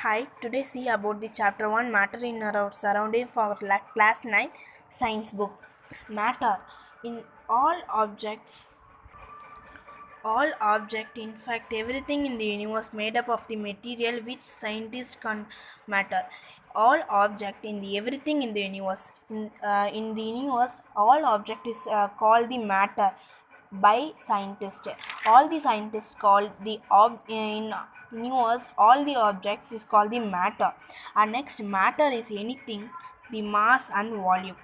Hi, today see about the chapter 1 matter in our surrounding for class 9 science book. Matter in all object in fact everything in the universe made up of the material which scientists can matter. All object in the everything in the universe in the universe all object is called the matter by scientists. All the scientists call the in universe all the objects is called the matter. And next, matter is anything the mass and volume.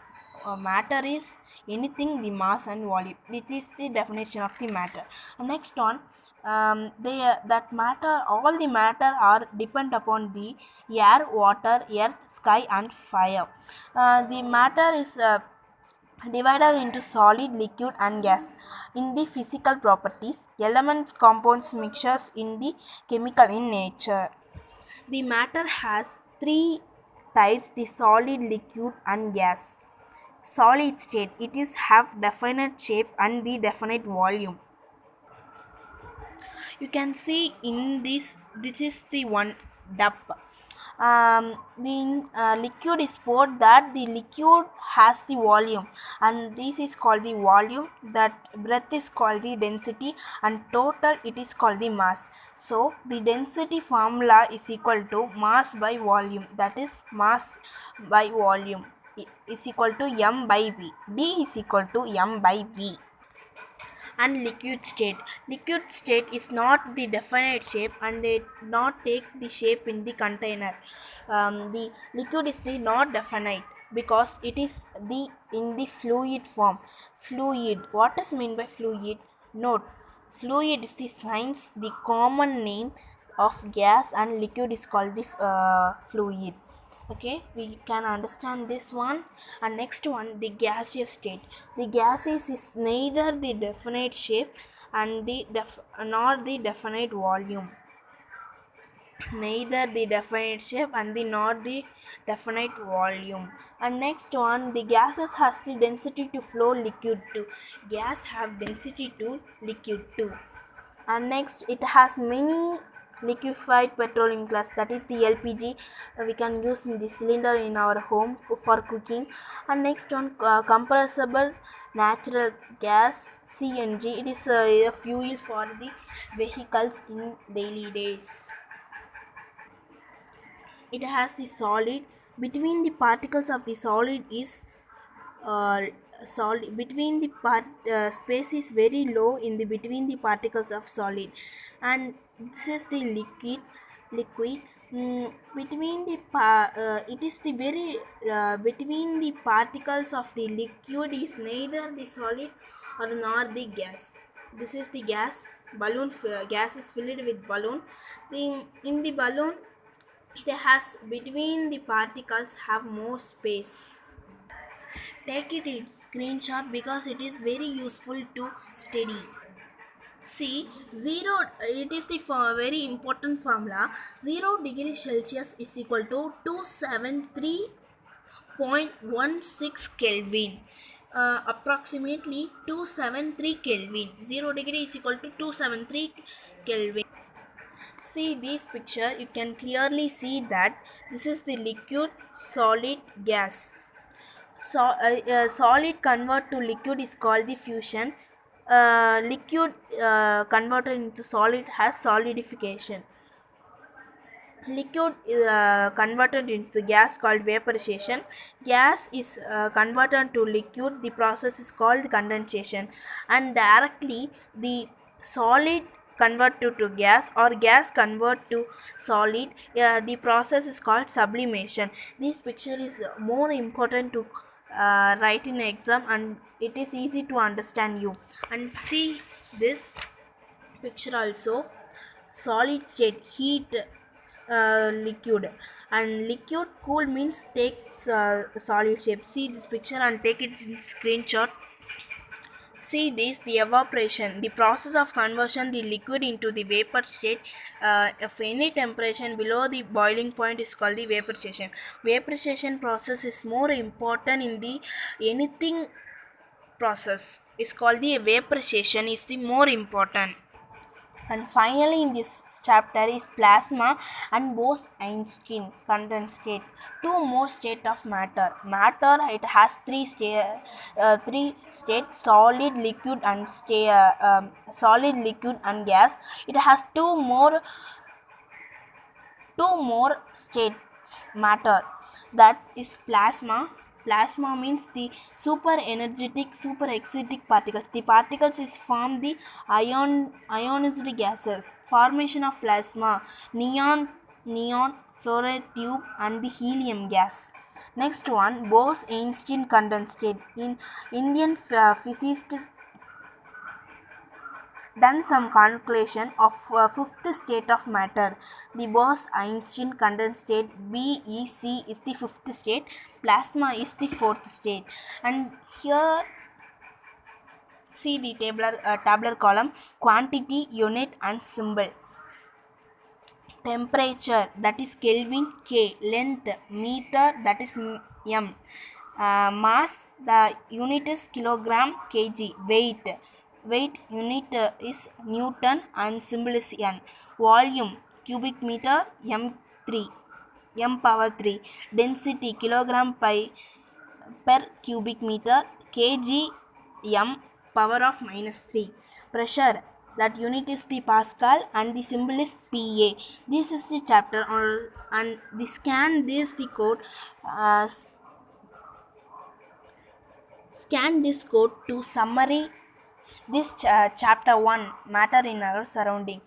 Matter is anything the mass and volume. This is the definition of the matter. Next one, that matter, all the matter are depend upon the air, water, earth, sky and fire. The matter is divided into solid, liquid and gas in the physical properties, elements, compounds, mixtures in the chemical in nature. The matter has three types: the solid, liquid and gas. Solid state, it is have definite shape and the definite volume. You can see in this is the one depth. The liquid is poured that the liquid has the volume, and this is called the volume. That breadth is called the density, and total it is called the mass. So the density formula is equal to mass by volume, that is mass by volume is equal to m by v. D is equal to m by v. And liquid state is not the definite shape and it not take the shape in the container. The liquid is the not definite because it is the in the fluid form. Fluid, what is mean by fluid? Note, fluid is the science the common name of gas, and liquid is called the fluid. Okay, we can understand this one. And next one, the gaseous state. The gaseous is neither the definite shape and the nor the definite volume. Neither the definite shape and the not the definite volume. And next one, the gases has the density to flow liquid too. Gas have density to liquid too. And next, it has many liquefied petroleum gas, that is the LPG. We can use in the cylinder in our home for cooking. And next one, compressible natural gas, CNG. It is a fuel for the vehicles in daily days. It has the solid. Between the particles of the solid is uh, solid. Between the space is very low in the between the particles of solid. And this is the liquid. Between the it is the very between the particles of the liquid is neither the solid or nor the gas. This is the gas balloon. Gas is filled with balloon. In the balloon, it has between the particles have more space. Take it in screenshot because it is very useful to study. See, zero. It is the very important formula. 0 degrees Celsius is equal to 273.16 Kelvin. Approximately 273 Kelvin. 0 degree is equal to 273 Kelvin. See this picture, you can clearly see that this is the liquid, solid, gas. Solid convert to liquid is called the fusion. Liquid converted into solid has solidification. Liquid converted into gas called vaporization. Gas is converted to liquid, the process is called condensation. And directly the solid converted to gas or gas convert to solid, the process is called sublimation. This picture is more important to write in exam, and it is easy to understand you. And see this picture also. Solid state, heat, liquid. And liquid cool means takes solid shape. See this picture and take it in screenshot. See this, the evaporation, the process of conversion the liquid into the vapor state of any temperature below the boiling point is called the vaporization. Vaporization process is more important in the anything process is called the vaporization is the more important. And finally, in this chapter is plasma and Bose-Einstein condensate. Two more state of matter. Matter it has three state: solid, liquid, and solid, liquid, and gas. It has two more states matter, that is plasma means the super energetic super excitic particles. The particles is form the ionized gases. Formation of plasma: neon fluoride tube and the helium gas. Next one, Bose-Einstein condensate. In Indian physicists done some calculation of fifth state of matter. The Bose-Einstein condensate BEC is the fifth state, plasma is the fourth state. And here see the tabular column: quantity, unit, and symbol. Temperature, that is Kelvin, K. Length, meter, that is m. Mass, the unit is kilogram, kg. Weight unit is Newton and symbol is N. Volume, cubic meter, m3, m power 3. Density, kilogram per cubic meter, kg, m power of -3. Pressure, that unit is the Pascal and the symbol is Pa. This is the chapter and the scan this the code. Scan this code to summary this chapter 1, matter in our surrounding.